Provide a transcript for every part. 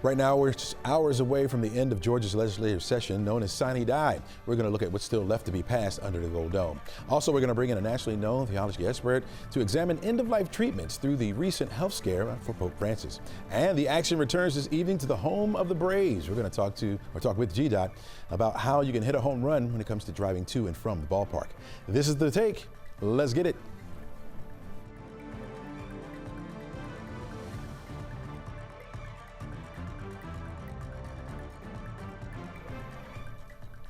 Right now, we're just hours away from the end of Georgia's legislative session known as SINE Die. We're going to look at what's still left to be passed under the Gold Dome. Also, we're going to bring in a nationally known theology expert to examine end-of-life treatments through the recent health scare for Pope Francis. And the action returns this evening to the home of the Braves. We're going to talk with GDOT about how you can hit a home run when it comes to driving to and from the ballpark. This is The Take. Let's get it.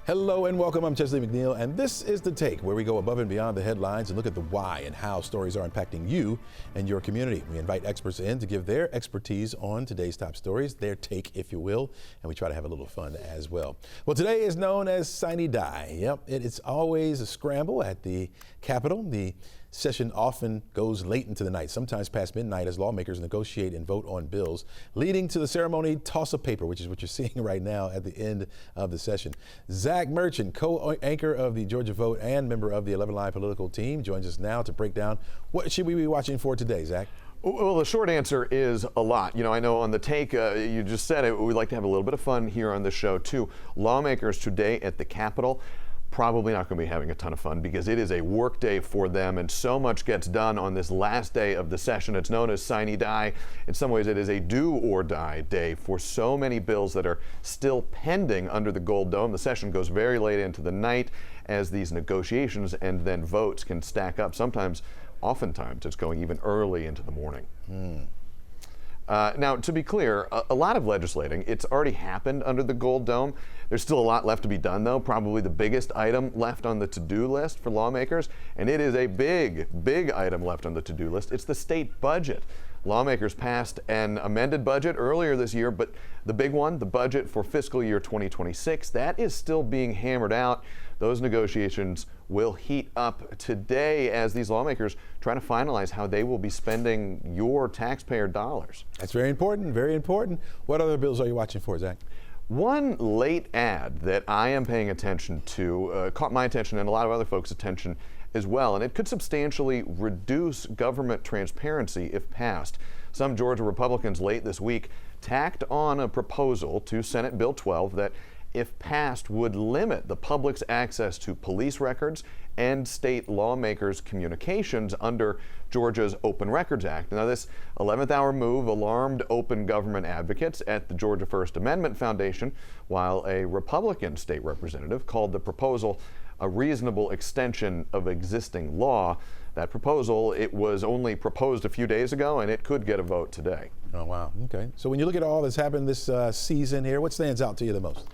Hello and welcome. I'm Chesley McNeil, and this is The Take, where we go above and beyond the headlines and look at the why and how stories are impacting you and your community. We invite experts in to give their expertise on today's top stories, their take, if you will, and we try to have a little fun as well. Well, today is known as SINE Die. Yep, it's always a scramble at the Capitol. The session often goes late into the night, sometimes past midnight, as lawmakers negotiate and vote on bills, leading to the ceremony toss of paper, which is what you're seeing right now at the end of the session. Zach Merchant, co-anchor of the Georgia Vote and member of the 11Alive political team, joins us now to break down what should we be watching for today, Zach? Well, the short answer is a lot. You know, I know on The Take, you just said it, we like to have a little bit of fun here on the show, too. Lawmakers today at the Capitol probably not going to be having a ton of fun because it is a work day for them, and so much gets done on this last day of the session. It's known as SINE Die. In some ways, it is a do or die day for so many bills that are still pending under the Gold Dome. The session goes very late into the night as these negotiations and then votes can stack up. Oftentimes, it's going even early into the morning. Now, to be clear, a lot of legislating, it's already happened under the Gold Dome. There's still a lot left to be done, though. Probably the biggest item left on the to-do list for lawmakers, and it is a big, big item left on the to-do list. It's the state budget. Lawmakers passed an amended budget earlier this year, but the big one, the budget for fiscal year 2026, that is still being hammered out. Those negotiations will heat up today as these lawmakers try to finalize how they will be spending your taxpayer dollars. That's very important, very important. What other bills are you watching for, Zach? One late ad that I am paying attention to caught my attention and a lot of other folks' attention as well, and it could substantially reduce government transparency if passed. Some Georgia Republicans late this week tacked on a proposal to Senate Bill 12 that, if passed, would limit the public's access to police records and state lawmakers' communications under Georgia's Open Records Act. Now, this 11th hour move alarmed open government advocates at the Georgia First Amendment Foundation, while a Republican state representative called the proposal a reasonable extension of existing law. That proposal, it was only proposed a few days ago, and it could get a vote today. Oh, wow. Okay. So when you look at all that's happened this season here, what stands out to you the most?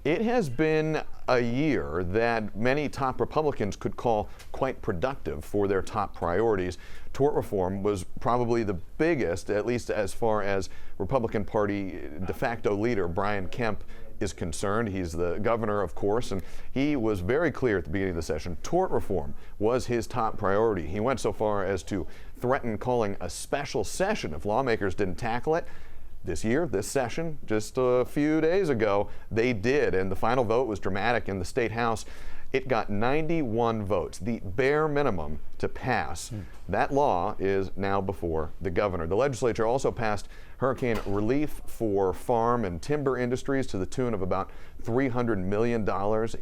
It has been a year that many top Republicans could call quite productive for their top priorities. Tort reform was probably the biggest, at least as far as Republican Party de facto leader Brian Kemp is concerned. He's the governor, of course, and he was very clear at the beginning of the session. Tort reform was his top priority. He went so far as to threaten calling a special session if lawmakers didn't tackle it. This year, this session, just a few days ago, they did, and the final vote was dramatic in the State House. It got 91 votes, the bare minimum to pass. That law is now before the governor. The legislature also passed hurricane relief for farm and timber industries to the tune of about $300 million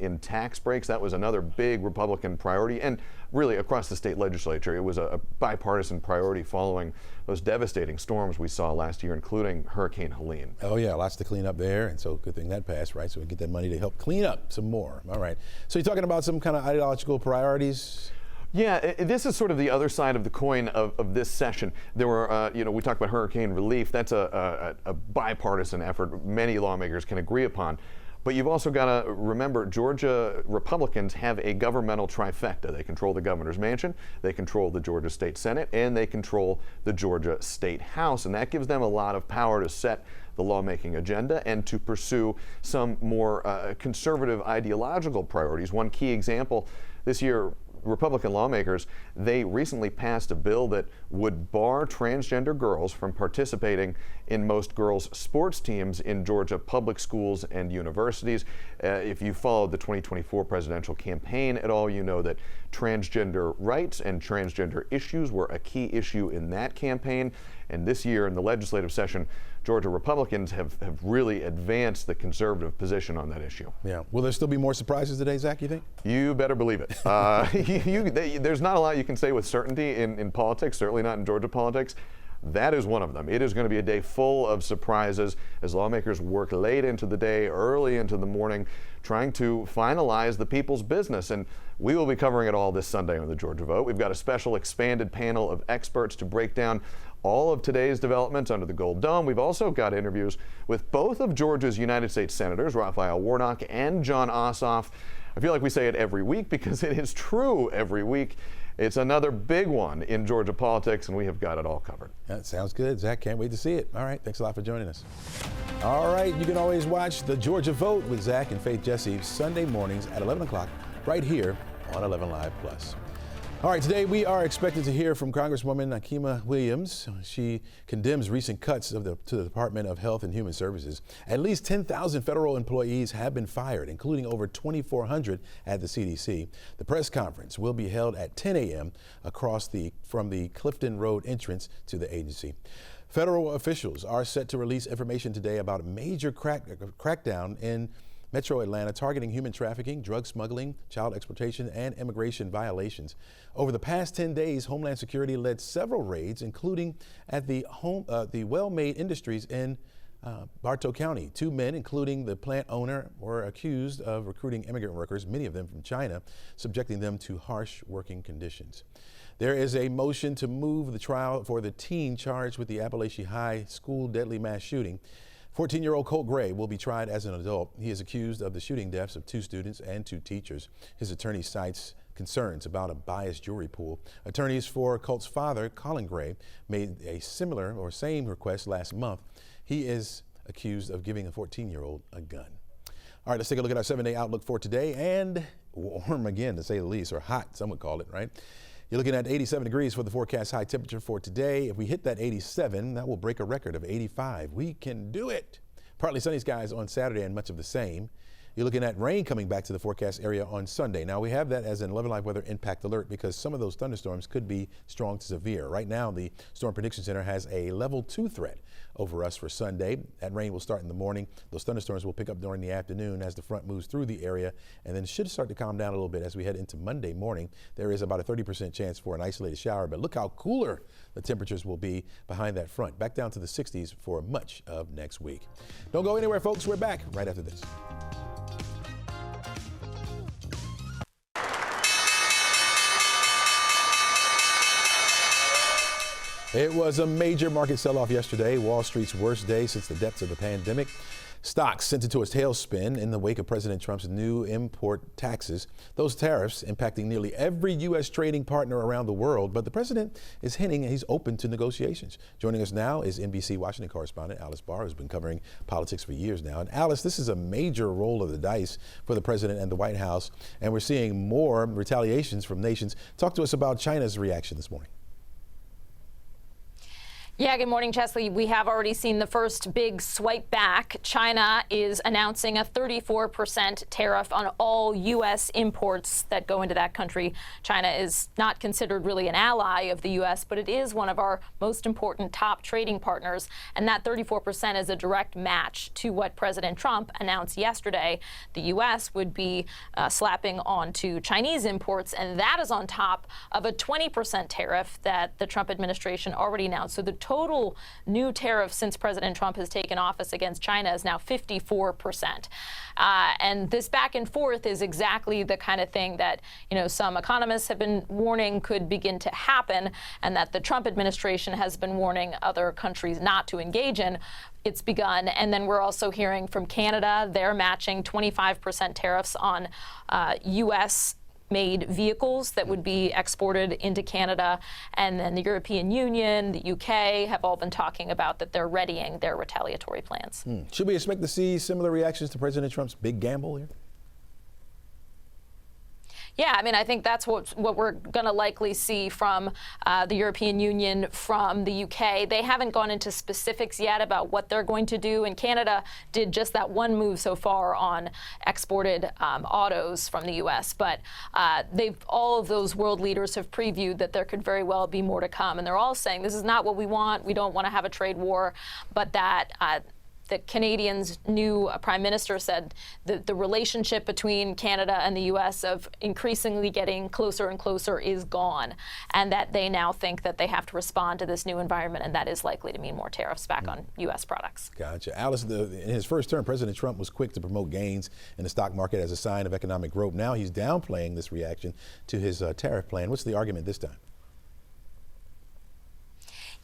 in tax breaks. That was another big Republican priority, and really across the state legislature, it was a bipartisan priority following those devastating storms we saw last year, including Hurricane Helene. Oh yeah, lots to clean up there, and so good thing that passed, right? So we get that money to help clean up some more. All right. So you're talking about some kind of ideological priorities? Yeah, this is sort of the other side of the coin of this session. There were, we talked about hurricane relief. That's a bipartisan effort many lawmakers can agree upon. But you've also got to remember, Georgia Republicans have a governmental trifecta. They control the governor's mansion, they control the Georgia State Senate, and they control the Georgia State House. And that gives them a lot of power to set the lawmaking agenda and to pursue some more conservative ideological priorities. One key example this year, Republican lawmakers, they recently passed a bill that would bar transgender girls from participating in most girls' sports teams in Georgia public schools and universities. If you followed the 2024 presidential campaign at all, you know that transgender rights and transgender issues were a key issue in that campaign. And this year in the legislative session, Georgia Republicans have really advanced the conservative position on that issue. Yeah. Will there still be more surprises today, Zach, you think? You better believe it. There's not a lot you can say with certainty in politics, certainly not in Georgia politics. That is one of them. It is going to be a day full of surprises as lawmakers work late into the day, early into the morning, trying to finalize the people's business. And we will be covering it all this Sunday on the Georgia Vote. We've got a special expanded panel of experts to break down all of today's developments under the Gold Dome. We've also got interviews with both of Georgia's United States Senators, Raphael Warnock and Jon Ossoff. I feel like we say it every week because it is true every week. It's another big one in Georgia politics, and we have got it all covered. That sounds good, Zach. Can't wait to see it. All right, thanks a lot for joining us. All right, you can always watch the Georgia Vote with Zach and Faith Jesse Sunday mornings at 11 o'clock right here on 11Alive Plus. All right, today we are expected to hear from Congresswoman Akima Williams. She condemns recent cuts to the Department of Health and Human Services. At least 10,000 federal employees have been fired, including over 2,400 at the CDC. The press conference will be held at 10 a.m. from the Clifton Road entrance to the agency. Federal officials are set to release information today about a major crackdown in Metro Atlanta targeting human trafficking, drug smuggling, child exploitation, and immigration violations. Over the past 10 days, Homeland Security led several raids, including at the Well-Made Industries in Bartow County. 2 men, including the plant owner, were accused of recruiting immigrant workers, many of them from China, subjecting them to harsh working conditions. There is a motion to move the trial for the teen charged with the Appalachian High School deadly mass shooting. 14-year-old Colt Gray will be tried as an adult. He is accused of the shooting deaths of 2 students and 2 teachers. His attorney cites concerns about a biased jury pool. Attorneys for Colt's father, Colin Gray, made a similar or same request last month. He is accused of giving a 14-year-old a gun. All right, let's take a look at our 7-day outlook for today, and warm again, to say the least, or hot, some would call it, right? You're looking at 87 degrees for the forecast high temperature for today. If we hit that 87, that will break a record of 85. We can do it. Partly sunny skies on Saturday and much of the same. You're looking at rain coming back to the forecast area on Sunday. Now, we have that as an 11Alive weather impact alert because some of those thunderstorms could be strong to severe. Right now, the Storm Prediction Center has a level 2 threat over us for Sunday. That rain will start in the morning. Those thunderstorms will pick up during the afternoon as the front moves through the area, and then should start to calm down a little bit as we head into Monday morning. There is about a 30% chance for an isolated shower, but look how cooler the temperatures will be behind that front. Back down to the 60s for much of next week. Don't go anywhere, folks. We're back right after this. It was a major market sell-off yesterday, Wall Street's worst day since the depths of the pandemic. Stocks sent into a tailspin in the wake of President Trump's new import taxes. Those tariffs impacting nearly every U.S. trading partner around the world, but the president is hinting he's open to negotiations. Joining us now is NBC Washington correspondent Alice Barr, who's been covering politics for years now. And Alice, this is a major roll of the dice for the president and the White House, and we're seeing more retaliations from nations. Talk to us about China's reaction this morning. Yeah, good morning, Chesley. We have already seen the first big swipe back. China is announcing a 34% tariff on all U.S. imports that go into that country. China is not considered really an ally of the U.S., but it is one of our most important top trading partners. And that 34% is a direct match to what President Trump announced yesterday. The U.S. would be slapping onto Chinese imports, and that is on top of a 20% tariff that the Trump administration already announced. So the total new tariff since President Trump has taken office against China is now 54%. And this back and forth is exactly the kind of thing that, some economists have been warning could begin to happen, and that the Trump administration has been warning other countries not to engage in. It's begun. And then we're also hearing from Canada. They're matching 25% tariffs on U.S. made vehicles that would be exported into Canada. And then the European Union, the UK have all been talking about that they're readying their retaliatory plans. Should we expect to see similar reactions to President Trump's big gamble here? Yeah, I mean, I think that's what we're going to likely see from the European Union, from the UK. They haven't gone into specifics yet about what they're going to do, and Canada did just that one move so far on exported autos from the US. But all of those world leaders have previewed that there could very well be more to come, and they're all saying this is not what we want. We don't want to have a trade war, but that the Canadians' new prime minister said the relationship between Canada and the U.S. of increasingly getting closer and closer is gone, and that they now think that they have to respond to this new environment, and that is likely to mean more tariffs back on U.S. products. Gotcha. Alice, in his first term, President Trump was quick to promote gains in the stock market as a sign of economic growth. Now he's downplaying this reaction to his tariff plan. What's the argument this time?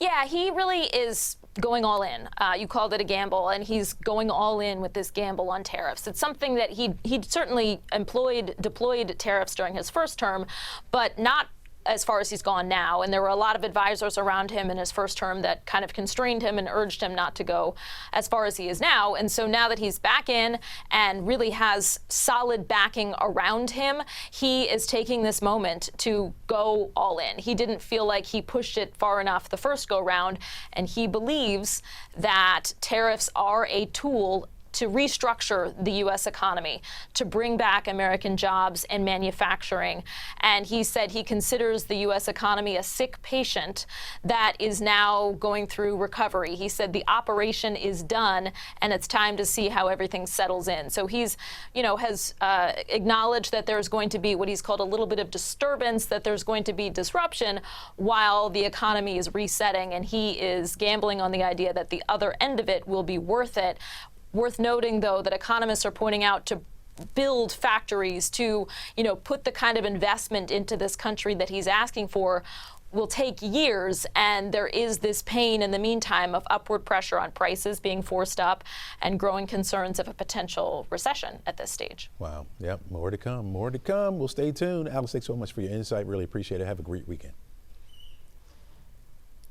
Yeah, he really is going all in. You called it a gamble, and he's going all in with this gamble on tariffs. It's something that he certainly deployed tariffs during his first term, but not as far as he's gone now. And there were a lot of advisors around him in his first term that kind of constrained him and urged him not to go as far as he is now. And so now that he's back in and really has solid backing around him, he is taking this moment to go all in. He didn't feel like he pushed it far enough the first go round, and he believes that tariffs are a tool to restructure the U.S. economy, to bring back American jobs and manufacturing. And he said he considers the U.S. economy a sick patient that is now going through recovery. He said the operation is done, and it's time to see how everything settles in. So he's, has acknowledged that there's going to be what he's called a little bit of disturbance, that there's going to be disruption while the economy is resetting, and he is gambling on the idea that the other end of it will be worth it. Worth noting, though, that economists are pointing out to build factories, to put the kind of investment into this country that he's asking for will take years, and there is this pain in the meantime of upward pressure on prices being forced up and growing concerns of a potential recession at this stage. Wow. Yep. More to come. More to come. We'll stay tuned. Alice, thanks so much for your insight. Really appreciate it. Have a great weekend.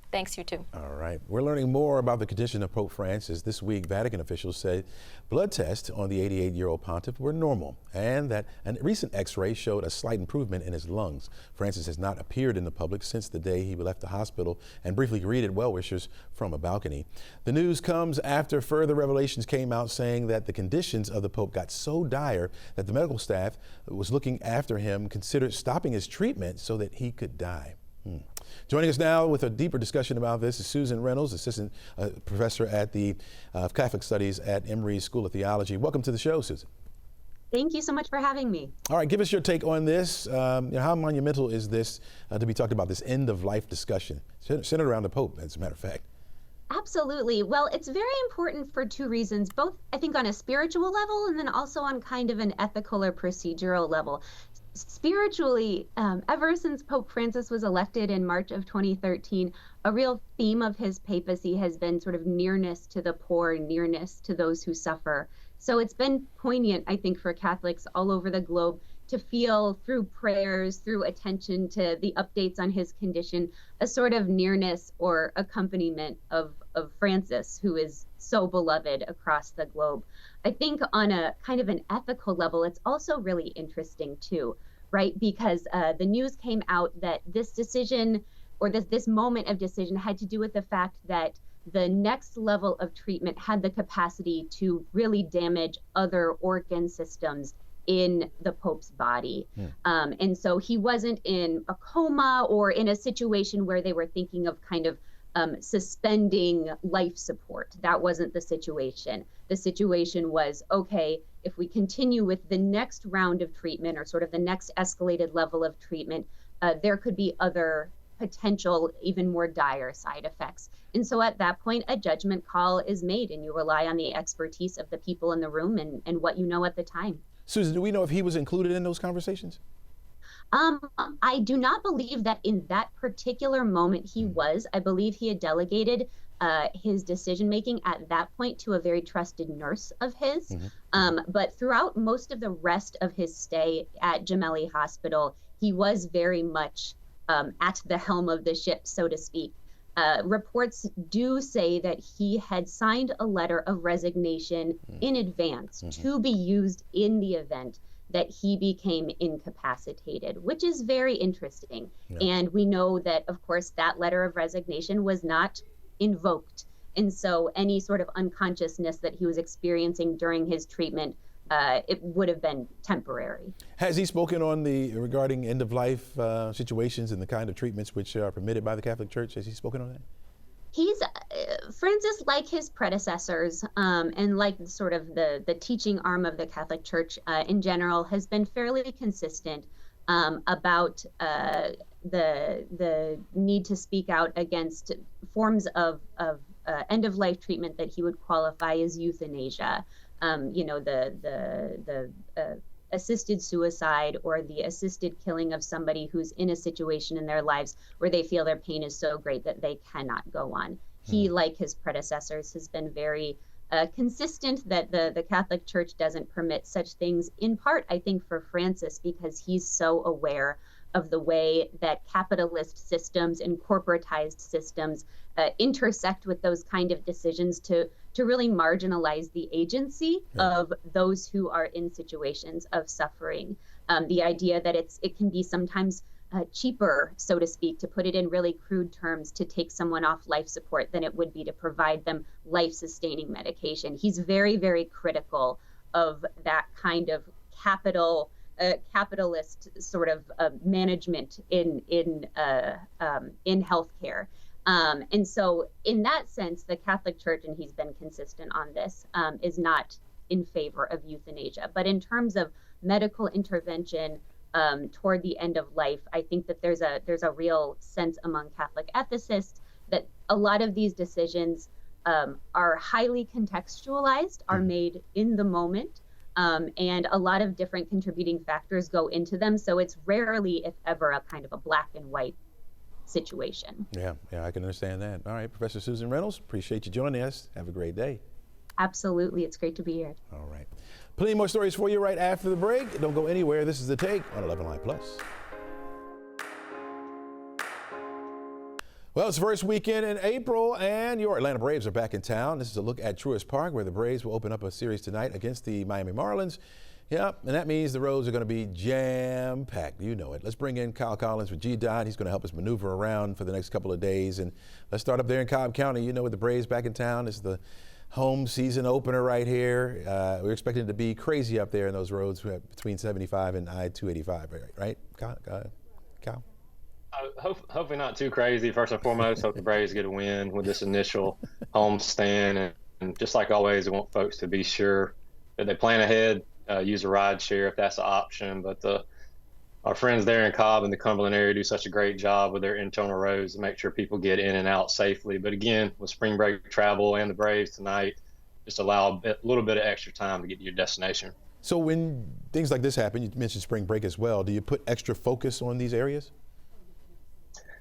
Thanks, you too. All right. We're learning more about the condition of Pope Francis. This week, Vatican officials said blood tests on the 88-year-old pontiff were normal, and that a recent x-ray showed a slight improvement in his lungs. Francis has not appeared in the public since the day he left the hospital and briefly greeted well-wishers from a balcony. The news comes after further revelations came out saying that the conditions of the Pope got so dire that the medical staff was looking after him considered stopping his treatment so that he could die. Joining us now with a deeper discussion about this is Susan Reynolds, assistant professor at the Catholic Studies at Emory School of Theology. Welcome to the show, Susan. Thank you so much for having me. All right, give us your take on this. How monumental is this to be talking about, this end-of-life discussion centered around the Pope, as a matter of fact? Absolutely. Well, it's very important for two reasons, both I think on a spiritual level and then also on kind of an ethical or procedural level. Spiritually, ever since Pope Francis was elected in March of 2013, a real theme of his papacy has been sort of nearness to the poor, nearness to those who suffer. So it's been poignant, I think, for Catholics all over the globe to feel through prayers, through attention to the updates on his condition, a sort of nearness or accompaniment of Francis, who is so beloved across the globe. I think on a kind of an ethical level, it's also really interesting too, right? Because the news came out that this decision or this moment of decision had to do with the fact that the next level of treatment had the capacity to really damage other organ systems in the Pope's body. And so he wasn't in a coma or in a situation where they were thinking of kind of suspending life support. That wasn't the situation. The situation was, okay, if we continue with the next round of treatment or sort of the next escalated level of treatment, there could be other potential, even more dire side effects. And so at that point, a judgment call is made, and you rely on the expertise of the people in the room and what you know at the time. Susan, do we know if he was included in those conversations? I do not believe that in that particular moment he was. I believe he had delegated his decision-making at that point to a very trusted nurse of his. But throughout most of the rest of his stay at Gemelli Hospital, he was very much at the helm of the ship, so to speak. Reports do say that he had signed a letter of resignation in advance to be used in the event that he became incapacitated, which is very interesting. Yeah. And we know that, of course, that letter of resignation was not invoked. And so any sort of unconsciousness that he was experiencing during his treatment, it would have been temporary. Has he spoken on regarding end of life situations and the kind of treatments which are permitted by the Catholic Church? Has he spoken on that? He's Francis, like his predecessors, and like sort of the teaching arm of the Catholic Church in general, has been fairly consistent about the need to speak out against forms of end of life treatment that he would qualify as euthanasia. The assisted suicide or the assisted killing of somebody who's in a situation in their lives where they feel their pain is so great that they cannot go on. He, like his predecessors, has been very consistent that the Catholic Church doesn't permit such things, in part, I think, for Francis, because he's so aware of the way that capitalist systems and corporatized systems intersect with those kind of decisions to really marginalize the agency of those who are in situations of suffering. The idea that it can be sometimes cheaper, so to speak, to put it in really crude terms, to take someone off life support than it would be to provide them life-sustaining medication. He's very, very critical of that kind of capitalist sort of management in healthcare. And so in that sense, the Catholic Church, and he's been consistent on this, is not in favor of euthanasia. But in terms of medical intervention toward the end of life, I think that there's a real sense among Catholic ethicists that a lot of these decisions are highly contextualized, are made in the moment, and a lot of different contributing factors go into them. So it's rarely, if ever, a kind of a black and white situation. Yeah, I can understand that. All right, Professor Susan Reynolds, appreciate you joining us. Have a great day. Absolutely. It's great to be here. All right. Plenty more stories for you right after the break. Don't go anywhere. This is The Take on 11Alive Plus. Well, it's the first weekend in April, and your Atlanta Braves are back in town. This is a look at Truist Park, where the Braves will open up a series tonight against the Miami Marlins. Yep, and that means the roads are going to be jam-packed. You know it. Let's bring in Kyle Collins with GDOT. He's going to help us maneuver around for the next couple of days. And let's start up there in Cobb County. You know, with the Braves back in town, this is the home season opener right here. We're expecting it to be crazy up there in those roads between 75 and I-285, right? Kyle? Hopefully not too crazy. First and foremost, hope the Braves get a win with this initial home stand. And just like always, I want folks to be sure that they plan ahead. Use a ride share if that's an option. But our friends there in Cobb and the Cumberland area do such a great job with their internal roads to make sure people get in and out safely. But again, with spring break travel and the Braves tonight, just allow a little bit of extra time to get to your destination. So when things like this happen, you mentioned spring break as well, do you put extra focus on these areas?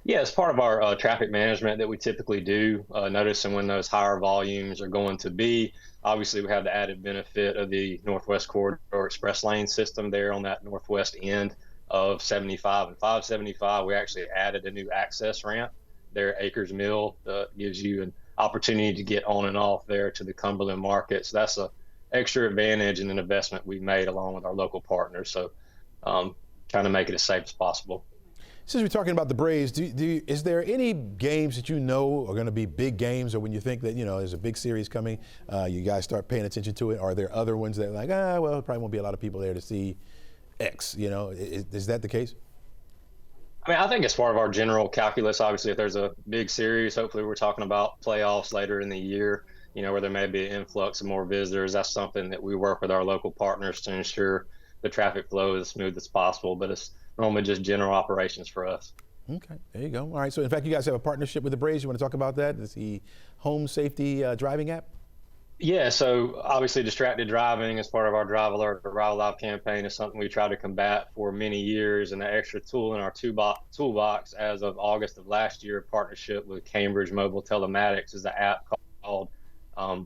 Yeah, it's part of our traffic management that we typically do, noticing when those higher volumes are going to be. Obviously, we have the added benefit of the Northwest Corridor Express Lane system there on that northwest end of 75 and 575. We actually added a new access ramp there at Acres Mill that gives you an opportunity to get on and off there to the Cumberland market. So that's an extra advantage and an investment we made along with our local partners. So trying to make it as safe as possible. Since we're talking about the Braves, is there any games that you know are going to be big games, or when you think that, you know, there's a big series coming, you guys start paying attention to it? Are there other ones that are like, well, probably won't be a lot of people there to see X, you know? Is that the case? I mean, I think it's part of our general calculus. Obviously, if there's a big series, hopefully we're talking about playoffs later in the year, you know, where there may be an influx of more visitors. That's something that we work with our local partners to ensure the traffic flow is as smooth as possible, but it's normally just general operations for us. Okay, there you go. All right, so in fact, you guys have a partnership with the Braves. You want to talk about that? It's the home safety driving app? Yeah, so obviously distracted driving as part of our Drive Alert or Ride Alive campaign is something we tried to combat for many years, and an extra tool in our toolbox as of August of last year, a partnership with Cambridge Mobile Telematics is an app called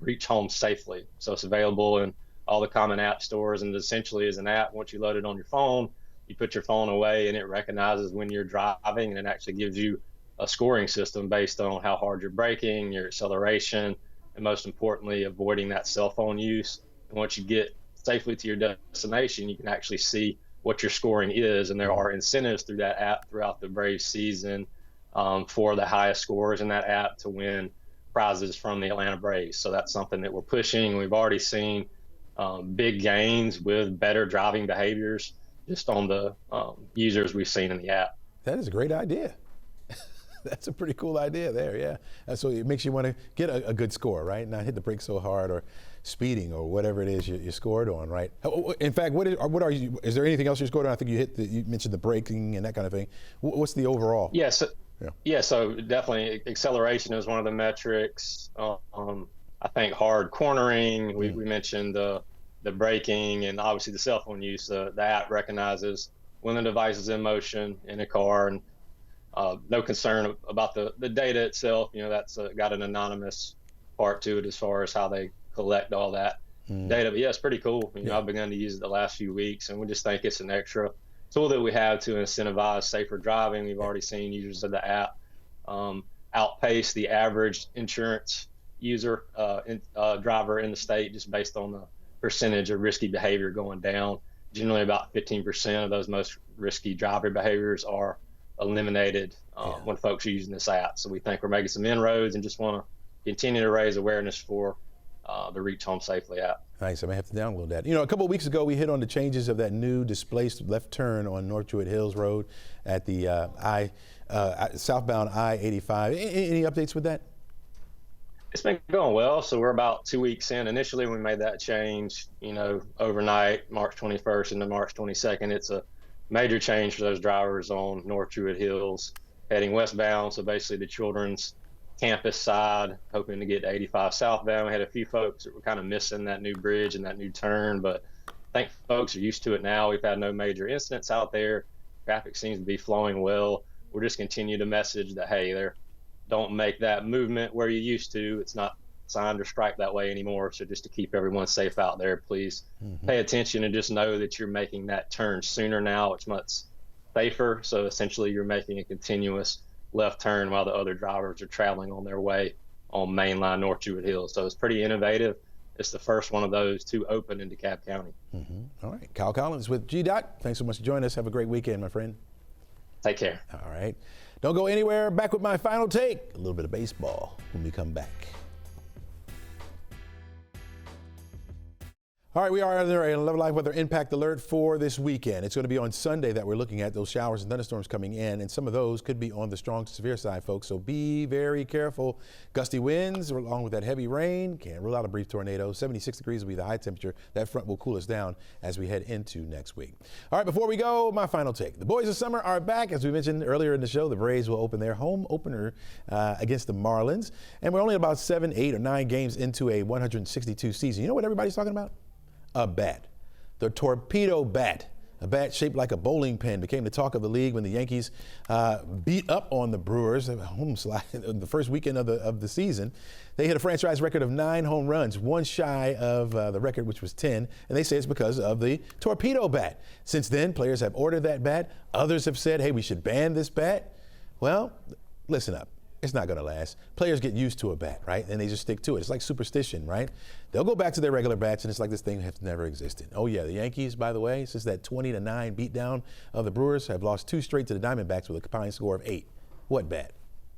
Reach Home Safely. So it's available in all the common app stores, and essentially is an app. Once you load it on your phone, you put your phone away and it recognizes when you're driving, and it actually gives you a scoring system based on how hard you're braking, your acceleration, and most importantly, avoiding that cell phone use. And once you get safely to your destination, you can actually see what your scoring is. And there are incentives through that app throughout the Braves season for the highest scorers in that app to win prizes from the Atlanta Braves. So that's something that we're pushing. We've already seen big gains with better driving behaviors just on the users we've seen in the app. That is a great idea. That's a pretty cool idea there, yeah. So it makes you want to get a good score, right? Not hit the brakes so hard or speeding or whatever it is you scored on, right? In fact, what are you? Is there anything else you scored on? I think you mentioned the braking and that kind of thing. What's the overall? Yes. Yeah, so definitely acceleration is one of the metrics. I think hard cornering. We mentioned the braking, and obviously the cell phone use. The app recognizes when the device is in motion in a car, and no concern about the data itself. That's got an anonymous part to it as far as how they collect all that data. But yeah, it's pretty cool. I've begun to use it the last few weeks, and we just think it's an extra tool that we have to incentivize safer driving. We've already seen users of the app outpace the average insurance user driver in the state just based on the percentage of risky behavior going down. Generally about 15% of those most risky driver behaviors are eliminated when folks are using this app. So we think we're making some inroads and just want to continue to raise awareness for the Reach Home Safely app. Nice. I may have to download that. A couple of weeks ago, we hit on the changes of that new displaced left turn on North Druid Hills Road at the southbound I-85. Any updates with that? It's been going well. So we're about 2 weeks in. Initially, we made that change, overnight, March 21st into March 22nd. It's a major change for those drivers on North Druid Hills heading westbound. So basically the children's campus side, hoping to get 85 southbound. We had a few folks that were kind of missing that new bridge and that new turn, but I think folks are used to it now. We've had no major incidents out there. Traffic seems to be flowing well. We'll just continue to message that, hey, don't make that movement where you used to. It's not signed or striped that way anymore. So just to keep everyone safe out there, please pay attention and just know that you're making that turn sooner now. It's much safer. So essentially you're making a continuous left turn while the other drivers are traveling on their way on mainline North Druid Hills. So it's pretty innovative. It's the first one of those to open in DeKalb County. All right. Kyle Collins with GDOT. Thanks so much for joining us. Have a great weekend, my friend. Take care. All right. Don't go anywhere. Back with my final take. A little bit of baseball when we come back. All right, we are under an 11Alive weather impact alert for this weekend. It's going to be on Sunday that we're looking at those showers and thunderstorms coming in, and some of those could be on the strong to severe side, folks. So be very careful. Gusty winds along with that heavy rain. Can't rule out a brief tornado. 76 degrees will be the high temperature. That front will cool us down as we head into next week. All right, before we go, my final take. The boys of summer are back. As we mentioned earlier in the show, the Braves will open their home opener against the Marlins, and we're only about 7, 8, or 9 games into a 162 season. You know what everybody's talking about? A bat. The torpedo bat. A bat shaped like a bowling pin became the talk of the league when the Yankees beat up on the Brewers home slide the first weekend of the season. They hit a franchise record of 9 home runs, one shy of the record, which was 10, and they say it's because of the torpedo bat. Since then, players have ordered that bat. Others have said, hey, we should ban this bat. Well, listen up. It's not going to last. Players get used to a bat, right? And they just stick to it. It's like superstition, right? They'll go back to their regular bats, and it's like this thing has never existed. Oh, yeah, the Yankees, by the way, since that 20-9 beatdown of the Brewers, have lost 2 straight to the Diamondbacks with a combined score of 8. What bat,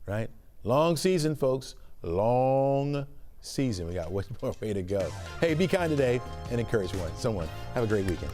right? Long season, folks. Long season. We got one more way to go. Hey, be kind today and encourage someone. Have a great weekend.